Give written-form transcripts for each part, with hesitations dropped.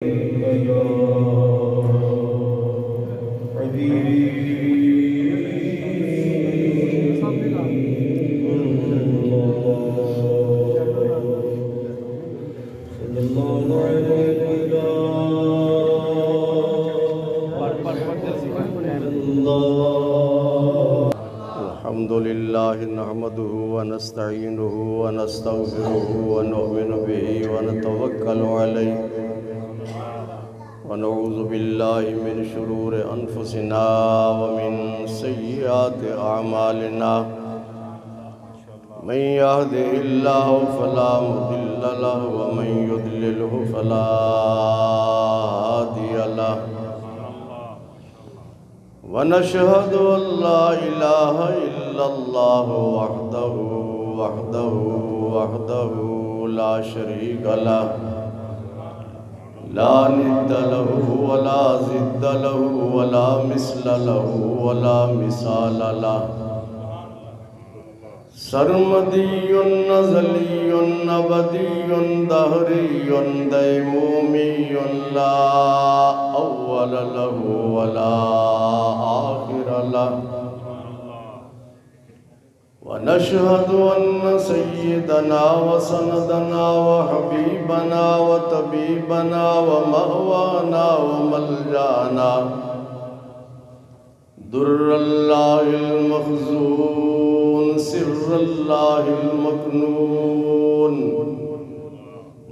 الحمد لله نحمده ونستعينه ونستغفره ونؤمن به ونتوكل عليه ونعوذ بالله من شرور أنفسنا ومن سيئات أعمالنا من يهده الله فلا مضل له ومن يضلله فلا هادي له ونشهد أن لا إله إلا الله وحده لا شريك له لا ند له ولا ضد له ولا مثل له ولا مثال له سرمدي أزلي أبدي دهري ديمومي لا أول له ولا آخر له ونشهد أن سيدنا وسندنا وحبيبنا وطبيبنا ومأوانا وملجانا در الله المخزون سر الله المكنون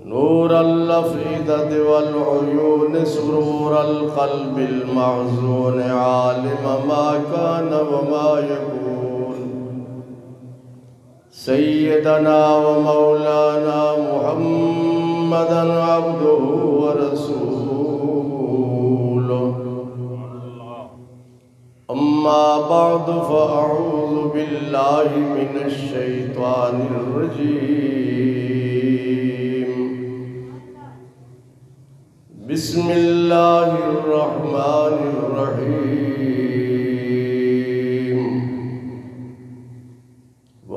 نور الأفئدة والعيون سرور القلب المحزون عالم ما كان وما يكون سيدنا ومولانا محمدا عبده ورسوله أما بعد فأعوذ بالله من الشيطان الرجيم بسم الله الرحمن الرحيم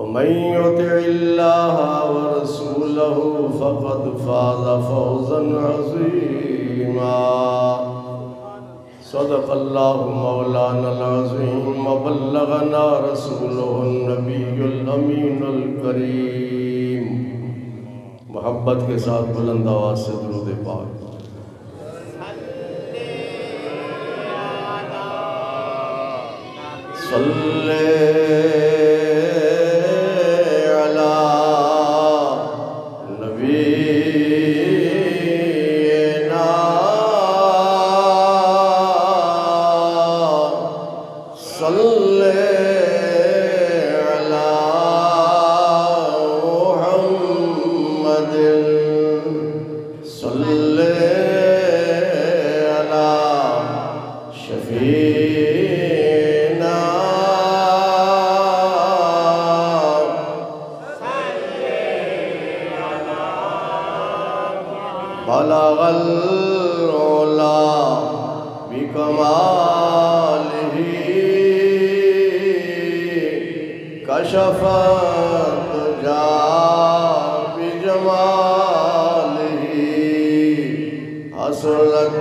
ومن يطع الله ورسوله فقد فاز فوزا عظيما صدق الله مولانا العظيم وبلغنا رسوله النبي الأمين الكريم محبت کے ساتھ بلند آواز سے درود پاک صلی بلغ العلا بكماله كشف الدجى بجماله حصلت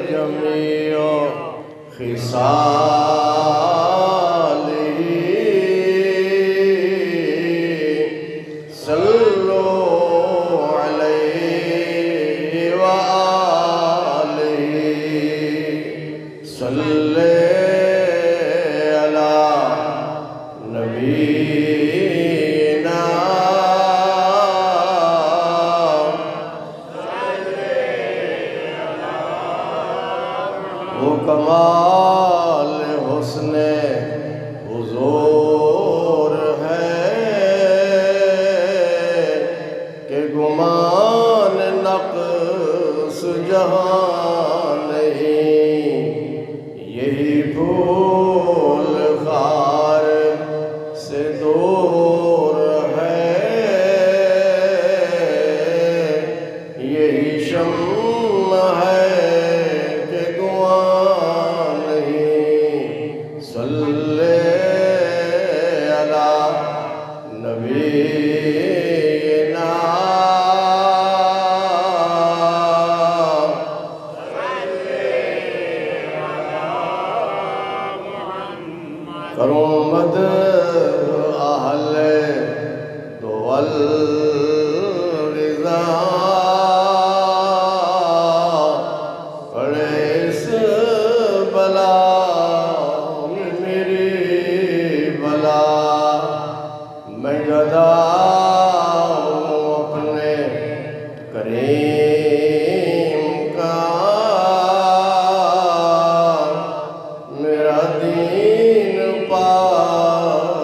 جميع خصاله صلوا عليه وآله صلى على نبينا وہ کمال حسن حضور ہے کہ گمان نقص جہاں نہیں یہی پھول خار سے دور ہے یہی شمع ہے کہ گواہ نہیں صلی علی نبینا کروں مد اہل دو الرضا پڑے اس بلا میں میری بلا میں گدا ہوں اپنے کریم کا میرا دین پارنا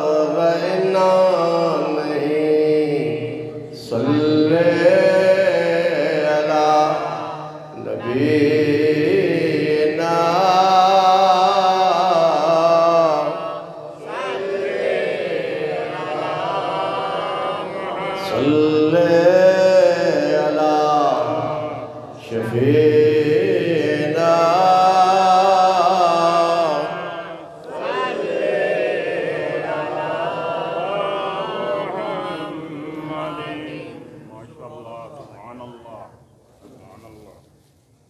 نہیں صلی علی نبینا صلی علی شفینا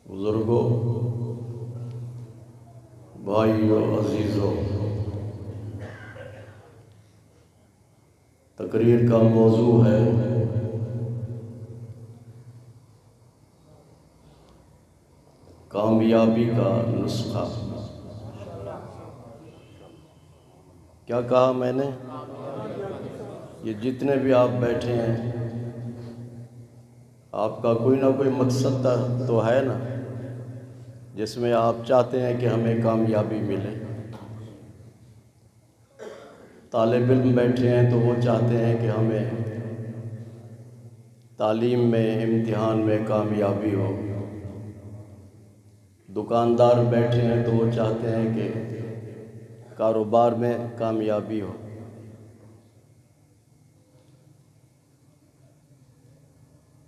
بزرگوں، بھائیوں، عزیزوں، تقریر کا موضوع ہے کامیابی کا نسخہ۔ کیا کہا میں نے؟ یہ جتنے بھی آپ بیٹھے ہیں، آپ کا کوئی نہ کوئی مقصد تو ہے نا، جس میں آپ چاہتے ہیں کہ ہمیں کامیابی ملے۔ طالب علم بیٹھے ہیں تو وہ چاہتے ہیں کہ ہمیں تعلیم میں، امتحان میں کامیابی ہو۔ دکاندار بیٹھے ہیں تو وہ چاہتے ہیں کہ کاروبار میں کامیابی ہو۔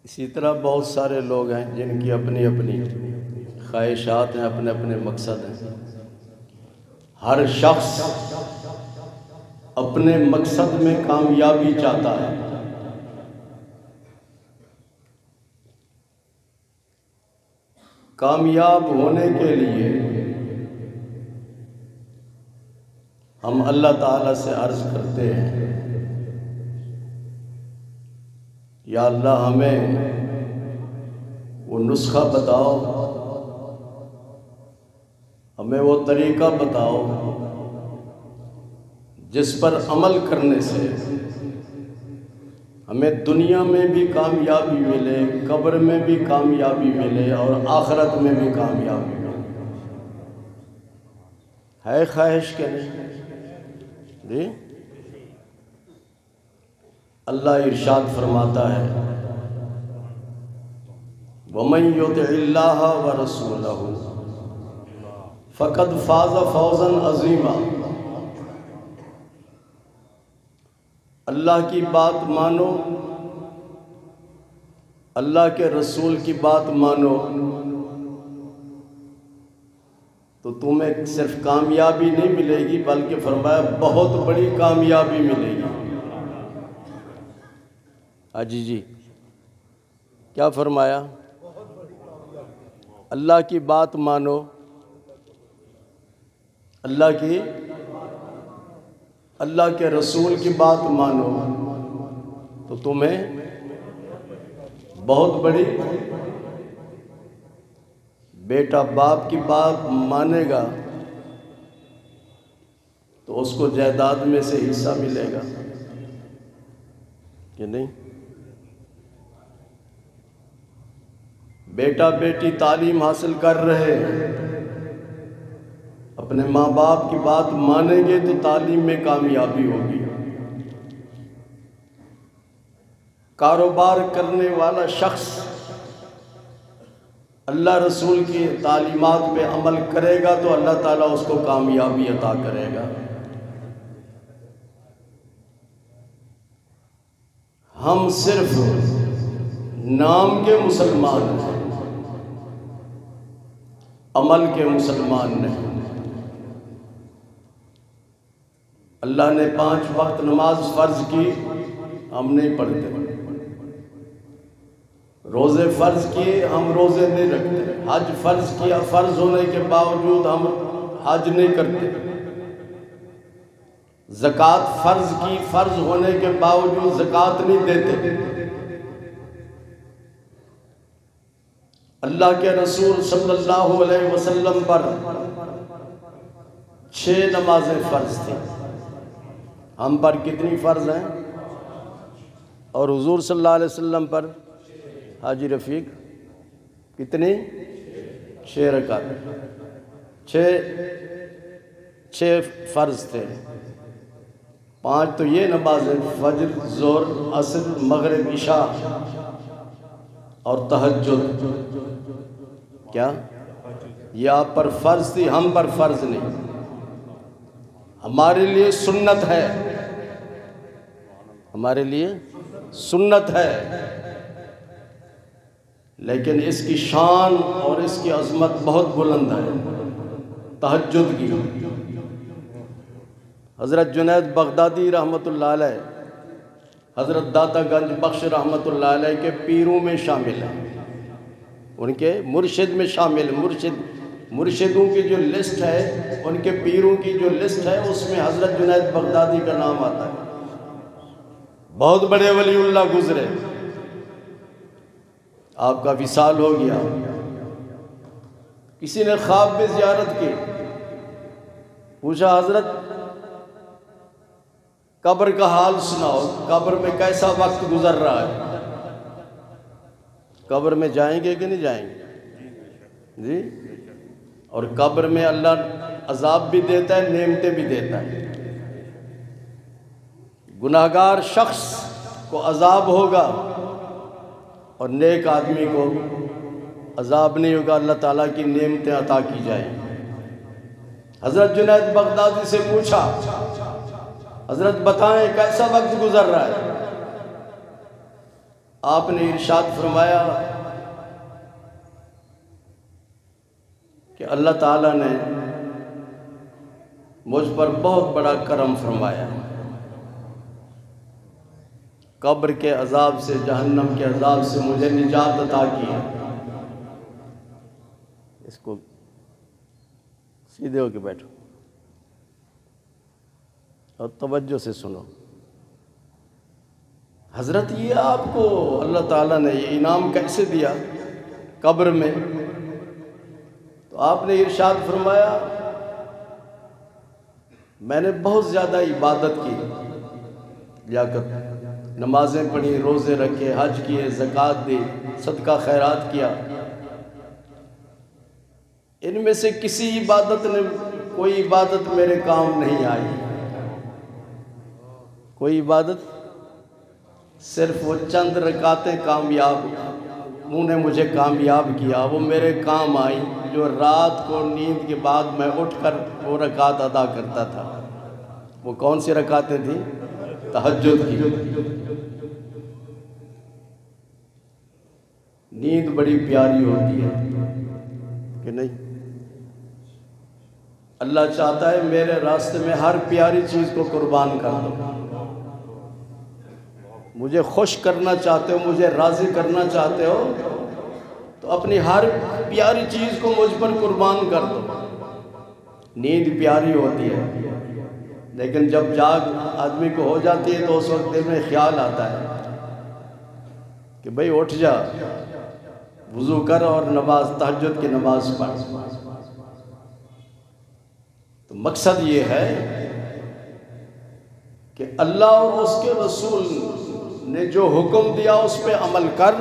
اسی طرح بہت سارے لوگ ہیں جن کی اپنی اپنی خواہشات ہیں، اپنے اپنے مقصد ہیں۔ ہر شخص اپنے مقصد میں کامیابی چاہتا ہے۔ کامیاب ہونے کے لیے ہم اللہ تعالیٰ سے عرض کرتے ہیں، یا اللہ ہمیں وہ نسخہ بتاؤ، ہمیں وہ طریقہ بتاؤ جس پر عمل کرنے سے ہمیں دنیا میں بھی کامیابی ملے، قبر میں بھی کامیابی ملے اور آخرت میں بھی کامیابی ملے۔ ہے خواہش کہ نہیں؟ جی، اللہ ارشاد فرماتا ہے، وَمَن يُطِعِ اللَّهَ وَرَسُولَهُ فَقَدْ فَازَ فَوْزًا عَظِيمًا۔ اللہ کی بات مانو، اللہ کے رسول کی بات مانو تو تمہیں صرف کامیابی نہیں ملے گی بلکہ فرمایا بہت بڑی کامیابی ملے گی۔ جی کیا فرمایا؟ اللہ کی بات مانو، اللہ کے رسول کی بات مانو تو تمہیں بہت بڑی، بیٹا باپ کی بات مانے گا تو اس کو جائیداد میں سے حصہ ملے گا کہ نہیں؟ بیٹا بیٹی تعلیم حاصل کر رہے ہیں، اپنے ماں باپ کی بات مانیں گے تو تعلیم میں کامیابی ہوگی۔ کاروبار کرنے والا شخص اللہ رسول کی تعلیمات پہ عمل کرے گا تو اللہ تعالیٰ اس کو کامیابی عطا کرے گا۔ ہم صرف نام کے مسلمان ہیں، عمل کے مسلمان نہیں۔ اللہ نے 5 وقت نماز فرض کی، ہم نہیں پڑھتے۔ روزے فرض کیے، ہم روزے نہیں رکھتے۔ حج فرض کیا، فرض ہونے کے باوجود ہم حج نہیں کرتے۔ زکوٰۃ فرض کی، فرض ہونے کے باوجود زکوٰۃ نہیں دیتے۔ اللہ کے رسول صلی اللہ علیہ وسلم پر 6 نمازیں فرض تھیں، ہم پر کتنی فرض ہیں؟ اور حضور صلی اللہ علیہ وسلم پر حاجی رفیق کتنی؟ 6 رکعت، 6 فرض تھے، 5 تو یہ نمازیں فجر، ظہر، عصر، مغرب، عشاء اور تہجد، کیا یہ آپ پر فرض تھی، ہم پر فرض نہیں، ہمارے لیے سنت ہے، ہمارے لیے سنت ہے، لیکن اس کی شان اور اس کی عظمت بہت بلند ہے تہجد کی۔ حضرت جنید بغدادی رحمۃ اللہ علیہ، حضرت داتا گنج بخش رحمۃ اللہ علیہ کے پیروں میں شامل ہیں، ان کے مرشد میں شامل ہیں، مرشدوں کی جو لسٹ ہے، ان کے پیروں کی جو لسٹ ہے، اس میں حضرت جنید بغدادی کا نام آتا ہے۔ بہت بڑے ولی اللہ گزرے، آپ کا وصال ہو گیا، کسی نے خواب میں زیارت کی، پوچھا حضرت قبر کا حال سناؤ، قبر میں کیسا وقت گزر رہا ہے؟ قبر میں جائیں گے کہ نہیں جائیں گے؟ جی، اور قبر میں اللہ عذاب بھی دیتا ہے، نعمتیں بھی دیتا ہے۔ گناہگار شخص کو عذاب ہوگا اور نیک آدمی کو عذاب نہیں ہوگا، اللہ تعالیٰ کی نعمتیں عطا کی جائیں۔ حضرت جنید بغدادی سے پوچھا، حضرت بتائیں کیسا وقت گزر رہا ہے؟ آپ نے ارشاد فرمایا کہ اللہ تعالیٰ نے مجھ پر بہت بڑا کرم فرمایا، قبر کے عذاب سے، جہنم کے عذاب سے مجھے نجات عطا کی ہے۔ اس کو سیدھے ہو کے بیٹھو اور توجہ سے سنو۔ حضرت یہ آپ کو اللہ تعالیٰ نے یہ انعام کیسے دیا قبر میں؟ تو آپ نے ارشاد فرمایا، میں نے بہت زیادہ عبادت کی، لیاقت، نمازیں پڑھی، روزے رکھے، حج کیے، زکوٰۃ دی، صدقہ خیرات کیا، ان میں سے کسی عبادت نے، کوئی عبادت میرے کام نہیں آئی، کوئی عبادت، صرف وہ چند رکعتیں کامیاب، انہوں نے مجھے کامیاب کیا، وہ میرے کام آئی، جو رات کو نیند کے بعد میں اٹھ کر وہ رکعت ادا کرتا تھا۔ وہ کون سی رکعتیں تھیں؟ تہجد کی۔ نیند بڑی پیاری ہوتی ہے کہ نہیں؟ اللہ چاہتا ہے میرے راستے میں ہر پیاری چیز کو قربان کر دو۔ مجھے خوش کرنا چاہتے ہو، مجھے راضی کرنا چاہتے ہو، تو اپنی ہر پیاری چیز کو مجھ پر قربان کر دو۔ نیند پیاری ہوتی ہے، لیکن جب جاگ آدمی کو ہو جاتی ہے تو اس وقت دل میں خیال آتا ہے کہ بھئی اٹھ جا، وضو کر اور نماز، تہجد کی نماز پڑھ۔ تو مقصد یہ ہے کہ اللہ اور اس کے رسول نے جو حکم دیا اس پہ عمل کر،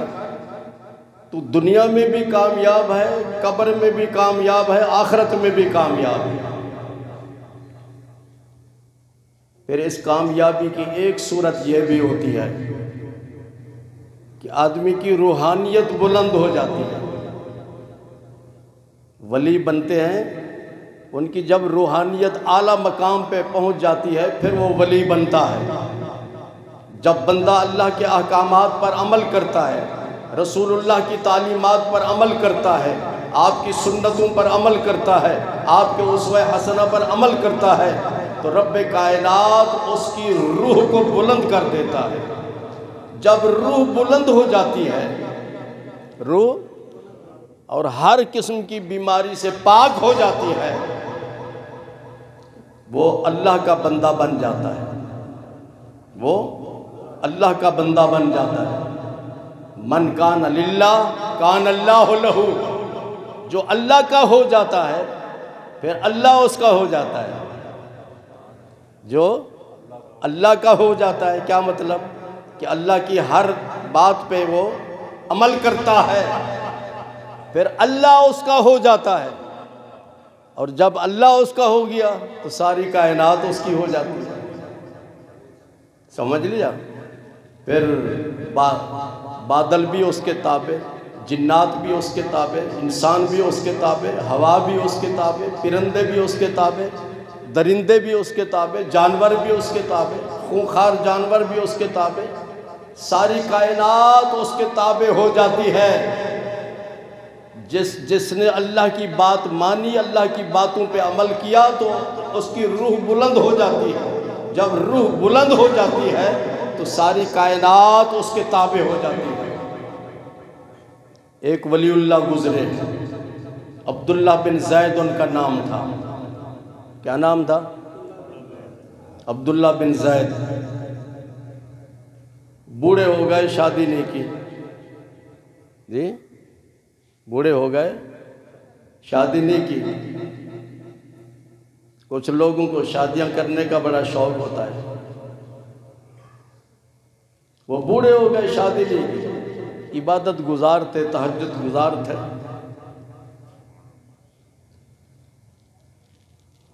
تو دنیا میں بھی کامیاب ہے، قبر میں بھی کامیاب ہے، آخرت میں بھی کامیاب ہے۔ پھر اس کامیابی کی ایک صورت یہ بھی ہوتی ہے کہ آدمی کی روحانیت بلند ہو جاتی ہے۔ ولی بنتے ہیں، ان کی جب روحانیت اعلیٰ مقام پہ پہنچ جاتی ہے پھر وہ ولی بنتا ہے۔ جب بندہ اللہ کے احکامات پر عمل کرتا ہے، رسول اللہ کی تعلیمات پر عمل کرتا ہے، آپ کی سنتوں پر عمل کرتا ہے، آپ کے اسوہ حسنہ پر عمل کرتا ہے، تو رب کائنات اس کی روح کو بلند کر دیتا ہے۔ جب روح بلند ہو جاتی ہے، روح اور ہر قسم کی بیماری سے پاک ہو جاتی ہے، وہ اللہ کا بندہ بن جاتا ہے، وہ اللہ کا بندہ بن جاتا ہے۔ من کان للہ کان اللہ لہ، جو اللہ کا ہو جاتا ہے پھر اللہ اس کا ہو جاتا ہے۔ جو اللہ کا ہو جاتا ہے کیا مطلب؟ کہ اللہ کی ہر بات پہ وہ عمل کرتا ہے، پھر اللہ اس کا ہو جاتا ہے، اور جب اللہ اس کا ہو گیا تو ساری کائنات اس کی ہو جاتی ہے۔ سمجھ لیا؟ پھر بادل بھی اس کے تابع، جنات بھی اس کے تابع، انسان بھی اس کے تابع، ہوا بھی اس کے تابع، پرندے بھی اس کے تابع، درندے بھی اس کے تابع، جانور بھی اس کے تابع، خونخوار جانور بھی اس کے تابع، ساری کائنات اس کے تابع ہو جاتی ہے۔ جس نے اللہ کی بات مانی، اللہ کی باتوں پہ عمل کیا تو اس کی روح بلند ہو جاتی ہے۔ جب روح بلند ہو جاتی ہے تو ساری کائنات اس کے تابع ہو جاتی ہے۔ ایک ولی اللہ گزرے، عبداللہ بن زید ان کا نام تھا۔ کیا نام تھا؟ عبداللہ بن زید۔ بوڑھے ہو گئے، شادی نہیں کی۔ جی بوڑھے ہو گئے، شادی نہیں کی۔ کچھ لوگوں کو شادیاں کرنے کا بڑا شوق ہوتا ہے، وہ بوڑھے ہو گئے، شادی نہیں کی، عبادت گزار تھے، تہجد گزار تھے۔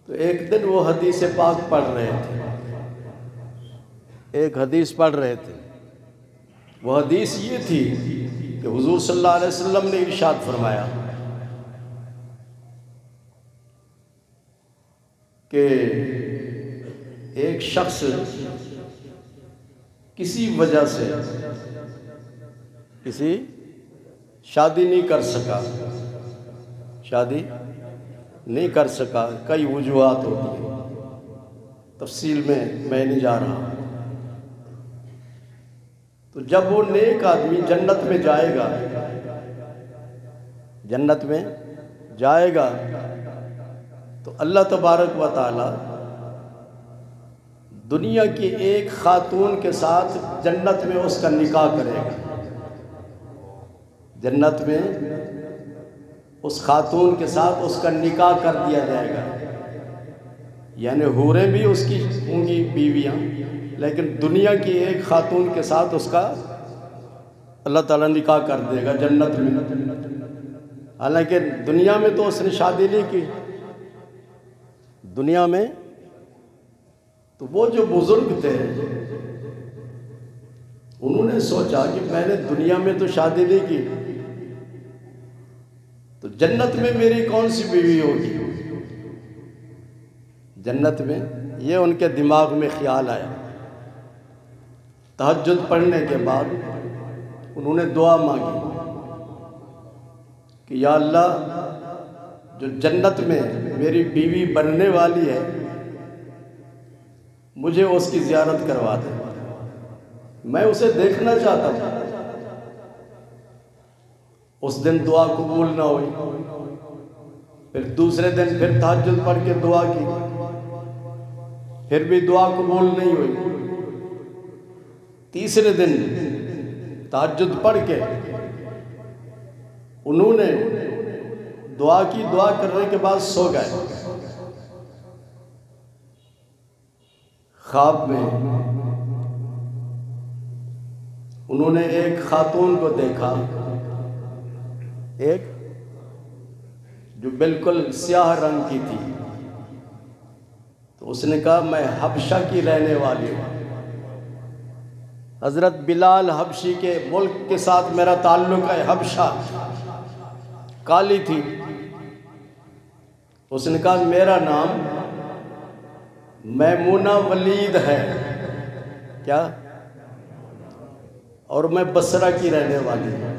تو ایک دن وہ حدیث پاک پڑھ رہے تھے، ایک حدیث پڑھ رہے تھے۔ وہ حدیث یہ تھی کہ حضور صلی اللہ علیہ وسلم نے ارشاد فرمایا کہ ایک شخص کسی وجہ سے شادی نہیں کر سکا، شادی نہیں کر سکا، کئی وجوہات ہوتی ہیں، تفصیل میں نہیں جا رہا۔ تو جب وہ نیک آدمی جنت میں جائے گا، جنت میں جائے گا تو اللہ تبارک و تعالی دنیا کی ایک خاتون کے ساتھ جنت میں اس کا نکاح کرے گا۔ جنت میں اس خاتون کے ساتھ اس کا نکاح کر دیا جائے گا، یعنی حوریں بھی اس کی ہوں گی بیویاں، لیکن دنیا کی ایک خاتون کے ساتھ اس کا اللہ تعالیٰ نکاح کر دے گا جنت میں۔ حالانکہ دنیا میں تو اس نے شادی نہیں کی، دنیا میں تو وہ جو بزرگ تھے انہوں نے سوچا کہ میں نے دنیا میں تو شادی نہیں کی، تو جنت میں میری کون سی بیوی ہوگی؟ جنت میں یہ ان کے دماغ میں خیال آیا۔ تہجد پڑھنے کے بعد انہوں نے دعا مانگی کہ یا اللہ، جو جنت میں میری بیوی بننے والی ہے مجھے اس کی زیارت کروا دے، میں اسے دیکھنا چاہتا ہوں۔ اس دن دعا قبول نہ ہوئی، پھر دوسرے دن پھر تہجد پڑھ کے دعا کی، پھر بھی دعا قبول نہیں ہوئی۔ تیسرے دن تہجد پڑھ کے انہوں نے دعا کی، دعا کرنے کے بعد سو گئے۔ خواب میں انہوں نے ایک خاتون کو دیکھا، ایک جو بالکل سیاہ رنگ کی تھی، تو اس نے کہا میں حبشہ کی رہنے والی ہوں، حضرت بلال حبشی کے ملک کے ساتھ میرا تعلق ہے۔ حبشہ کالی تھی، اس نے کہا میرا نام میمونہ ولید ہے، کیا؟ اور میں بصرہ کی رہنے والی ہوں۔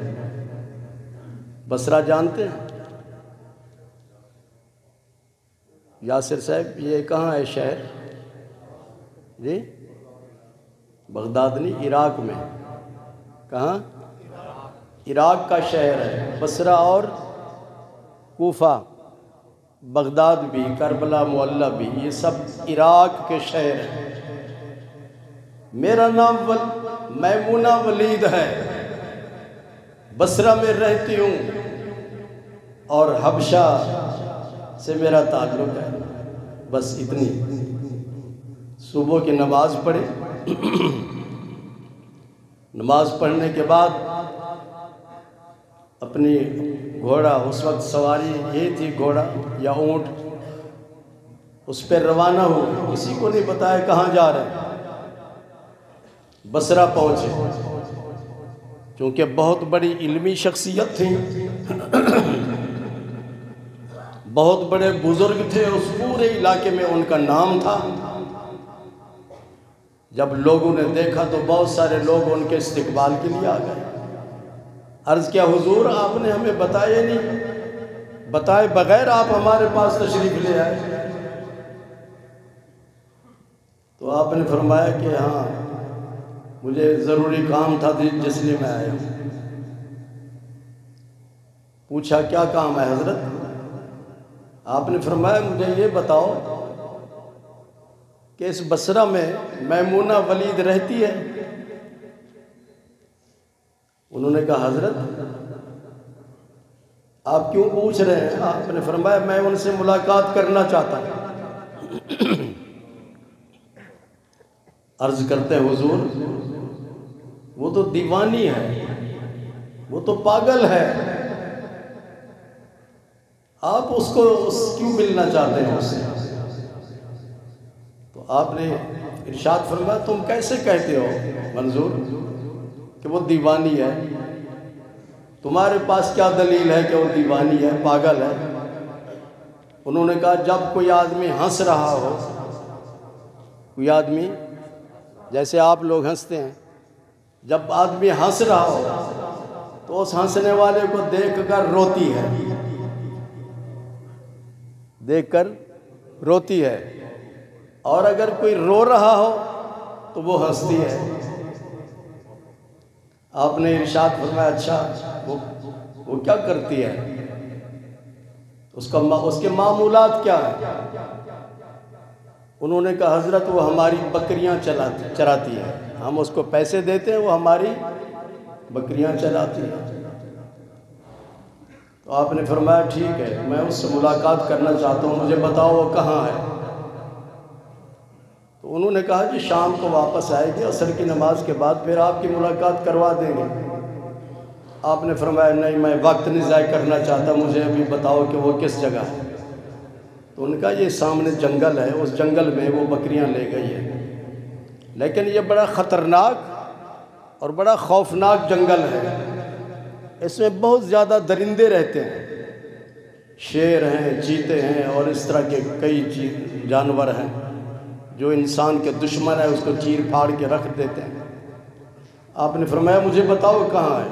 بصرہ جانتے ہیں؟ یاسر صاحب یہ کہاں ہے شہر؟ جی بغداد نہیں، عراق میں۔ کہاں؟ عراق کا شہر ہے بصرہ اور کوفہ، بغداد بھی، کربلا معلی بھی، یہ سب عراق کے شہر ہیں۔ میرا نام میمونہ ولید ہے، بصرہ میں رہتی ہوں اور حبشہ سے میرا تعلق ہے۔ بس اتنی۔ صبح کی نماز پڑھی، نماز پڑھنے کے بعد اپنی گھوڑا، اس وقت سواری یہ تھی گھوڑا یا اونٹ، اس پہ روانہ ہو، کسی کو نہیں بتایا کہاں جا رہے ہیں۔ بصرہ پہنچے، چونکہ بہت بڑی علمی شخصیت تھی، بہت بڑے بزرگ تھے، اس پورے علاقے میں ان کا نام تھا۔ جب لوگوں نے دیکھا تو بہت سارے لوگ ان کے استقبال کے لیے آ گئے۔ عرض کیا حضور آپ نے ہمیں بتایا نہیں، بتائے بغیر آپ ہمارے پاس تشریف لے آئے؟ تو آپ نے فرمایا کہ ہاں مجھے ضروری کام تھا جس لیے میں آیا ہوں۔ پوچھا کیا کام ہے حضرت؟ آپ نے فرمایا مجھے یہ بتاؤ کہ اس بصرہ میں میمونہ ولید رہتی ہے؟ انہوں نے کہا حضرت آپ کیوں پوچھ رہے ہیں؟ آپ نے فرمایا میں ان سے ملاقات کرنا چاہتا ہوں۔ عرض کرتے ہیں حضور وہ تو دیوانی ہے، وہ تو پاگل ہے، آپ اس کو کیوں ملنا چاہتے ہیں اس سے؟ تو آپ نے ارشاد فرمایا تم کیسے کہتے ہو منظور کہ وہ دیوانی ہے؟ تمہارے پاس کیا دلیل ہے کہ وہ دیوانی ہے، پاگل ہے؟ انہوں نے کہا جب کوئی آدمی ہنس رہا ہو، کوئی آدمی جیسے آپ لوگ ہنستے ہیں، جب آدمی ہنس رہا ہو تو اس ہنسنے والے کو دیکھ کر روتی ہے، دیکھ کر روتی ہے، اور اگر کوئی رو رہا ہو تو وہ ہنستی ہے۔ آپ نے ارشاد فرمایا اچھا وہ کیا کرتی ہے؟ اس کے معمولات کیا ہیں؟ انہوں نے کہا حضرت وہ ہماری بکریاں چراتی ہے، ہم اس کو پیسے دیتے ہیں، وہ ہماری بکریاں چلاتی ہے۔ تو آپ نے فرمایا ٹھیک ہے میں اس سے ملاقات کرنا چاہتا ہوں، مجھے بتاؤ وہ کہاں ہے؟ تو انہوں نے کہا کہ شام کو واپس آئے گی، عصر کی نماز کے بعد پھر آپ کی ملاقات کروا دیں گے۔ آپ نے فرمایا نہیں میں وقت نہیں ضائع کرنا چاہتا، مجھے ابھی بتاؤ کہ وہ کس جگہ ہے۔ تو ان کا یہ سامنے جنگل ہے، اس جنگل میں وہ بکریاں لے گئی ہے، لیکن یہ بڑا خطرناک اور بڑا خوفناک جنگل ہے، اس میں بہت زیادہ درندے رہتے ہیں، شیر ہیں، چیتے ہیں اور اس طرح کے کئی جانور ہیں جو انسان کے دشمن ہے، اس کو چیر پھاڑ کے رکھ دیتے ہیں۔ آپ نے فرمایا مجھے بتاؤ کہاں ہے؟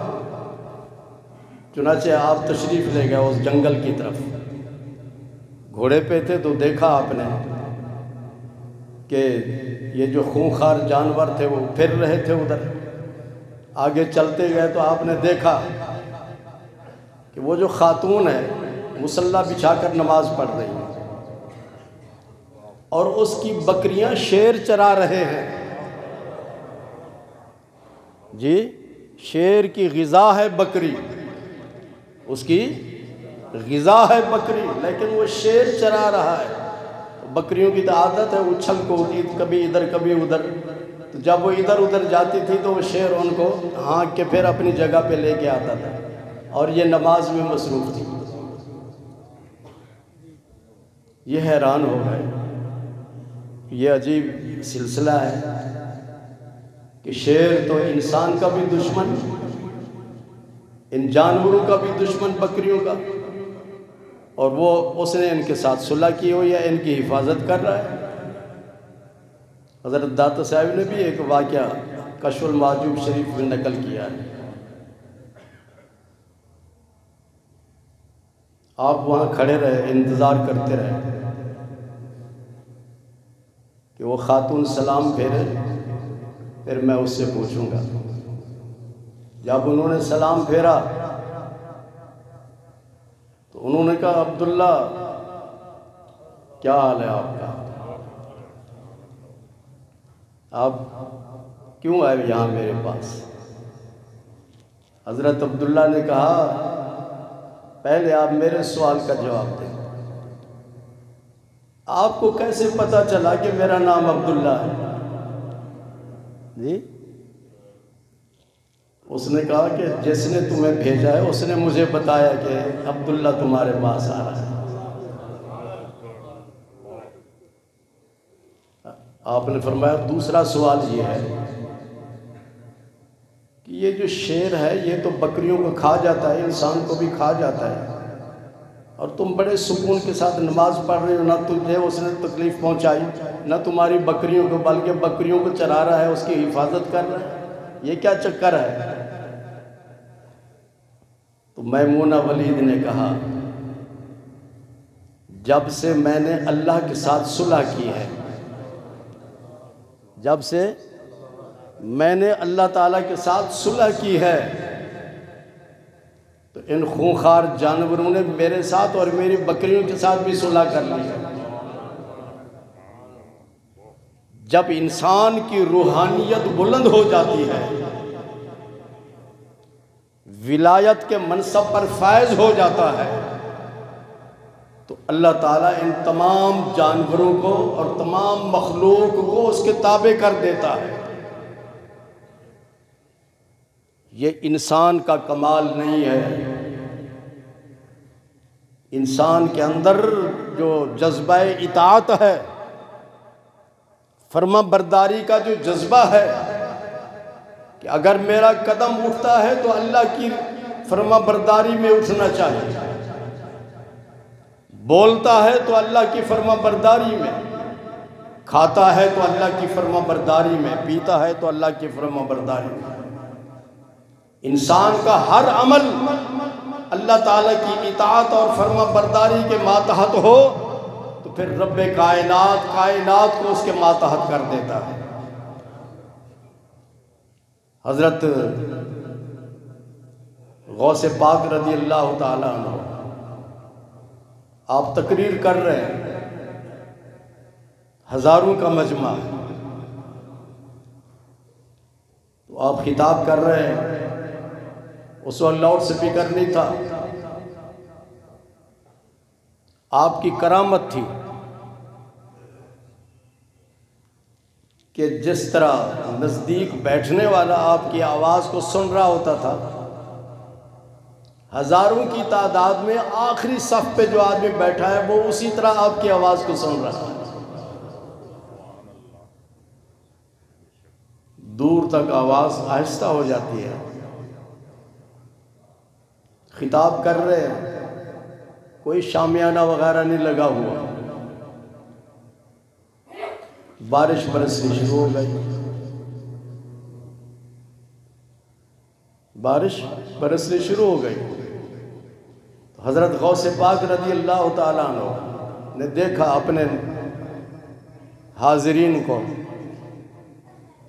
چنانچہ آپ تشریف لے گئے اس جنگل کی طرف، گھوڑے پہ تھے تو دیکھا آپ نے کہ یہ جو خونخوار جانور تھے وہ پھر رہے تھے ادھر۔ آگے چلتے گئے تو آپ نے دیکھا کہ وہ جو خاتون ہے مصلی بچھا کر نماز پڑھ رہی ہے اور اس کی بکریاں شیر چرا رہے ہیں۔ جی شیر کی غذا ہے بکری، اس کی غذا ہے بکری، لیکن وہ شیر چرا رہا ہے۔ بکریوں کی تو عادت ہے اچھل کو ہوتی، کبھی ادھر کبھی ادھر، تو جب وہ ادھر ادھر جاتی تھی تو وہ شیر ان کو ہانک کے پھر اپنی جگہ پہ لے کے آتا تھا، اور یہ نماز میں مصروف تھی۔ یہ حیران ہو گئے، یہ عجیب سلسلہ ہے کہ شیر تو انسان کا بھی دشمن، ان جانوروں کا بھی دشمن بکریوں کا، اور وہ اس نے ان کے ساتھ صلح کی ہو یا ان کی حفاظت کر رہا ہے۔ حضرت داتا صاحب نے بھی ایک واقعہ کشف المحجوب شریف میں نقل کیا ہے۔ آپ وہاں کھڑے رہے، انتظار کرتے رہے کہ وہ خاتون سلام پھیرے، پھر میں اس سے پوچھوں گا۔ جب انہوں نے سلام پھیرا تو انہوں نے کہا عبداللہ کیا حال ہے آپ کا؟ آپ کیوں آئے یہاں میرے پاس؟ حضرت عبداللہ نے کہا پہلے آپ میرے سوال کا جواب دیں، آپ کو کیسے پتا چلا کہ میرا نام عبداللہ ہے؟ جی اس نے کہا کہ جس نے تمہیں بھیجا ہے اس نے مجھے بتایا کہ عبداللہ تمہارے پاس آ رہا ہے۔ آپ نے فرمایا دوسرا سوال یہ ہے کہ یہ جو شیر ہے یہ تو بکریوں کو کھا جاتا ہے، انسان کو بھی کھا جاتا ہے، اور تم بڑے سکون کے ساتھ نماز پڑھ رہے ہو، نہ تجھے اس نے تکلیف پہنچائی، نہ تمہاری بکریوں کو، بلکہ بکریوں کو چرا رہا ہے، اس کی حفاظت کر رہا ہے، یہ کیا چکر ہے؟ تو میمونہ ولید نے کہا جب سے میں نے اللہ کے ساتھ صلح کی ہے، جب سے میں نے اللہ تعالیٰ کے ساتھ صلح کی ہے تو ان خونخوار جانوروں نے میرے ساتھ اور میری بکریوں کے ساتھ بھی صلح کر لی ہے۔ جب انسان کی روحانیت بلند ہو جاتی ہے، ولایت کے منصب پر فائز ہو جاتا ہے، تو اللہ تعالیٰ ان تمام جانوروں کو اور تمام مخلوق کو اس کے تابع کر دیتا ہے۔ یہ انسان کا کمال نہیں ہے، انسان کے اندر جو جذبہ اطاعت ہے، فرما برداری کا جو جذبہ ہے کہ اگر میرا قدم اٹھتا ہے تو اللہ کی فرما برداری میں اٹھنا چاہیے، بولتا ہے تو اللہ کی فرما برداری میں، کھاتا ہے تو اللہ کی فرما برداری میں، پیتا ہے تو اللہ کی فرما برداری میں۔ انسان کا ہر عمل اللہ تعالیٰ کی اطاعت اور فرما برداری کے ماتحت ہو تو پھر رب کائنات کو اس کے ماتحت کر دیتا ہے۔ حضرت غوث پاک رضی اللہ تعالیٰ عنہ آپ تقریر کر رہے ہیں، ہزاروں کا مجمع ہے، تو آپ خطاب کر رہے ہیں، اس وقت لاؤڈ سپیکر نہیں تھا، آپ کی کرامت تھی کہ جس طرح نزدیک بیٹھنے والا آپ کی آواز کو سن رہا ہوتا تھا، ہزاروں کی تعداد میں آخری صف پہ جو آدمی بیٹھا ہے وہ اسی طرح آپ کی آواز کو سن رہا ہے۔ دور تک آواز آہستہ ہو جاتی ہے، خطاب کر رہے ہیں، کوئی شامیانہ وغیرہ نہیں لگا ہوا، بارش برسنی شروع ہو گئی، بارش برسنی شروع ہو گئی۔ حضرت غوث پاک رضی اللہ تعالیٰ عنہ نے دیکھا اپنے حاضرین کو،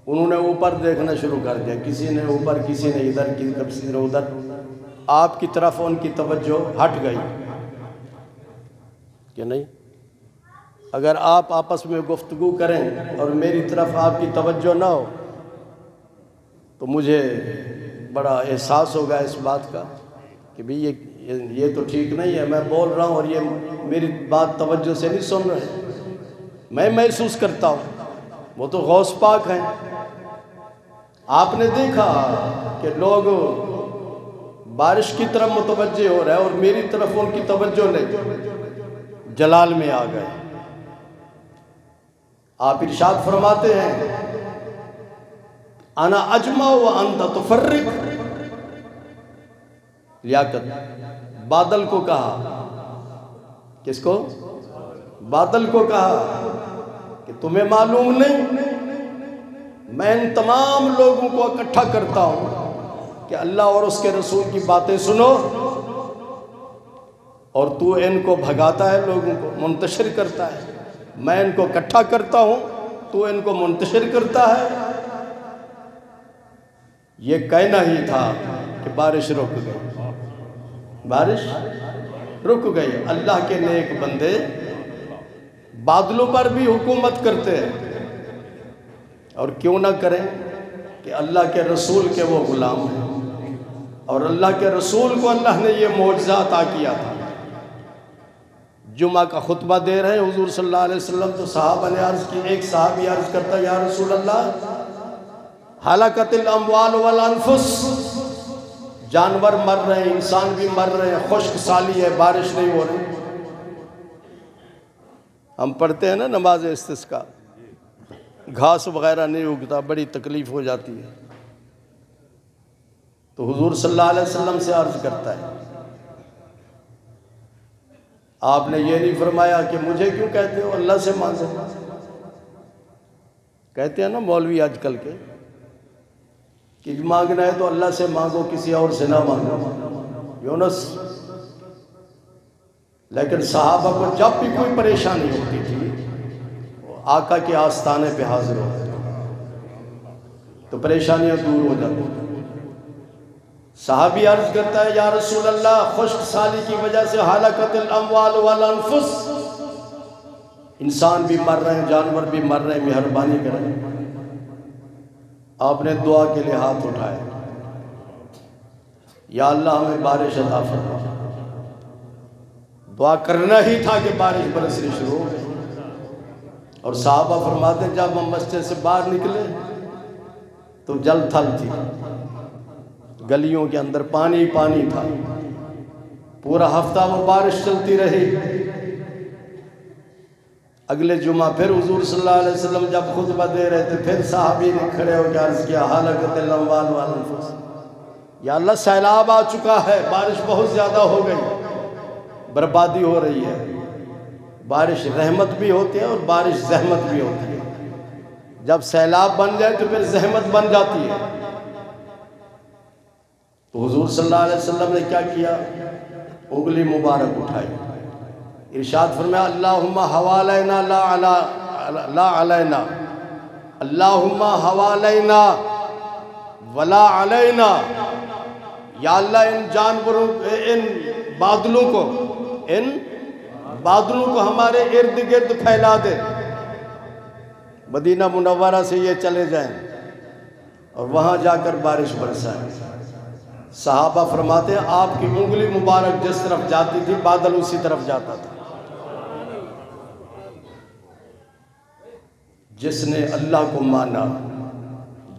انہوں نے اوپر دیکھنا شروع کر دیا، کسی نے اوپر، کسی نے ادھر، کسی نے ادھر، آپ کی طرف ان کی توجہ ہٹ گئی کہ نہیں، اگر آپ آپس میں گفتگو کریں اور میری طرف آپ کی توجہ نہ ہو تو مجھے بڑا احساس ہوگا اس بات کا کہ بھی یہ تو ٹھیک نہیں ہے، میں بول رہا ہوں اور یہ میری بات توجہ سے نہیں سن رہے، میں محسوس کرتا ہوں وہ تو غوث پاک ہیں۔ آپ نے دیکھا کہ لوگ بارش کی طرف متوجہ ہو رہے ہیں اور میری طرف ان کی توجہ نہیں، جلال میں آ گئے۔ آپ ارشاد فرماتے ہیں انا اجمع وانت تفرق، لیاقت بادل کو کہا، کس کو؟ بادل کو کہا کہ تمہیں معلوم نہیں میں ان تمام لوگوں کو اکٹھا کرتا ہوں کہ اللہ اور اس کے رسول کی باتیں سنو، اور تو ان کو بھگاتا ہے، لوگوں کو منتشر کرتا ہے، میں ان کو اکٹھا کرتا ہوں، تو ان کو منتشر کرتا ہے۔ یہ کہنا ہی تھا کہ بارش رک گئی، بارش رک گئی۔ اللہ کے نیک بندے بادلوں پر بھی حکومت کرتے ہیں، اور کیوں نہ کریں کہ اللہ کے رسول کے وہ غلام ہیں، اور اللہ کے رسول کو اللہ نے یہ معجزہ عطا کیا تھا۔ جمعہ کا خطبہ دے رہے ہیں حضور صلی اللہ علیہ وسلم، تو صحابہ نے عرض کی، ایک صحابی عرض کرتا، یا رسول اللہ ہلاکت الاموال والانفس، جانور مر رہے ہیں، انسان بھی مر رہے ہیں، خشک سالی ہے، بارش نہیں ہو رہی۔ ہم پڑھتے ہیں نا نماز استسقاء، گھاس وغیرہ نہیں اگتا، بڑی تکلیف ہو جاتی ہے، تو حضور صلی اللہ علیہ وسلم سے عرض کرتا ہے، آپ نے یہ نہیں فرمایا کہ مجھے کیوں کہتے ہو، اللہ سے مانگو۔ کہتے ہیں نا مولوی آج کل کے کہ مانگنا ہے تو اللہ سے مانگو، کسی اور سے نہ مانگو، یونس۔ لیکن صحابہ کو جب بھی کوئی پریشانی ہوتی تھی وہ آقا کے آستانے پہ حاضر ہوتے تو پریشانیاں دور ہو جاتی۔ صحابی عرض کرتا ہے، یا رسول اللہ خشک سالی کی وجہ سے ہلاکت الاموال والانفس، انسان بھی مر رہے ہیں، جانور بھی مر رہے ہیں، مہربانی کریں۔ آپ نے دعا کے لیے ہاتھ اٹھائے، یا اللہ ہمیں بارش عطا فرما۔ دعا کرنا ہی تھا کہ بارش برسنی شروع ہو گئی، اور صحابہ فرماتے ہیں جب ہم مسجد سے باہر نکلے تو جل تھل تھی، گلیوں کے اندر پانی پانی تھا، پورا ہفتہ وہ بارش چلتی رہی۔ اگلے جمعہ پھر حضور صلی اللہ علیہ وسلم جب خطبہ دے رہے تھے، پھر صحابی نے کھڑے ہو کے عرض کیا، ہلاکت الاموال والانفس، یا اللہ سیلاب آ چکا ہے، بارش بہت زیادہ ہو گئی، بربادی ہو رہی ہے۔ بارش رحمت بھی ہوتی ہے اور بارش زحمت بھی ہوتی ہے، جب سیلاب بن جائے تو پھر زحمت بن جاتی ہے۔ تو حضور صلی اللہ علیہ وسلم نے کیا کیا، انگلی مبارک اٹھائی، ارشاد فرمایا، اللہم حوالینا لا علینا، اللہم حوالینا ولا علینا، یا اللہ ان جانوروں، ان بادلوں کو ہمارے ارد گرد پھیلا دے، مدینہ منورہ سے یہ چلے جائیں اور وہاں جا کر بارش برسائیں۔ صحابہ فرماتے ہیں آپ کی انگلی مبارک جس طرف جاتی تھی بادل اسی طرف جاتا تھا۔ جس نے اللہ کو مانا،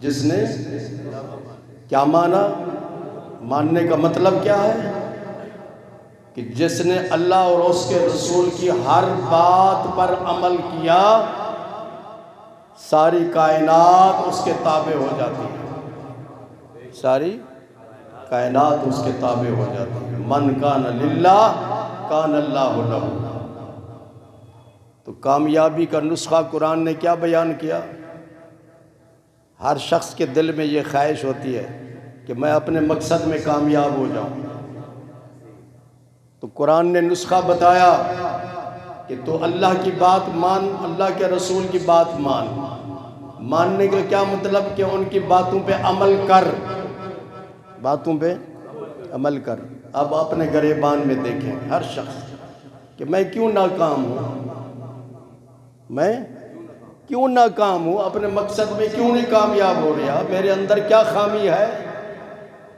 جس نے کیا مانا، ماننے کا مطلب کیا ہے کہ جس نے اللہ اور اس کے رسول کی ہر بات پر عمل کیا، ساری کائنات اس کے تابع ہو جاتی ہے، ساری کائنات اس کے تابع ہو جاتی ہے۔ من کان للہ کان اللہ لہ۔ تو کامیابی کا نسخہ قرآن نے کیا بیان کیا؟ ہر شخص کے دل میں یہ خواہش ہوتی ہے کہ میں اپنے مقصد میں کامیاب ہو جاؤں، تو قرآن نے نسخہ بتایا کہ تو اللہ کی بات مان، اللہ کے رسول کی بات مان۔ ماننے کا کیا مطلب کہ ان کی باتوں پہ عمل کر، باتوں پہ عمل کر۔ اب اپنے گریبان میں دیکھیں ہر شخص کہ میں کیوں ناکام ہوں، میں کیوں ناکام ہوں، اپنے مقصد میں کیوں نہیں کامیاب ہو رہا، میرے اندر کیا خامی ہے،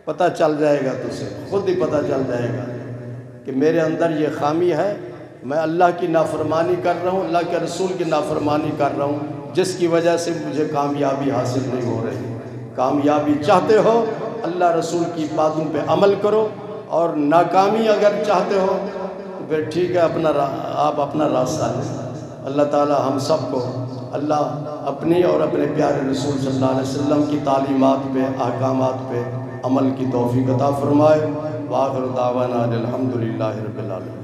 پتہ چل جائے گا، تجھے خود ہی پتہ چل جائے گا کہ میرے اندر یہ خامی ہے، میں اللہ کی نافرمانی کر رہا ہوں، اللہ کے رسول کی نافرمانی کر رہا ہوں، جس کی وجہ سے مجھے کامیابی حاصل نہیں ہو رہی۔ کامیابی چاہتے ہو اللہ رسول کی باتوں پہ عمل کرو، اور ناکامی اگر چاہتے ہو تو پھر ٹھیک ہے، آپ اپنا راستہ لیں۔ اللہ تعالی ہم سب کو اللہ اپنی اور اپنے پیارے رسول صلی اللہ علیہ وسلم کی تعلیمات پہ، احکامات پہ عمل کی توفیق عطا فرمائے۔ وآخر دعوانا الحمدللہ رب العالمین۔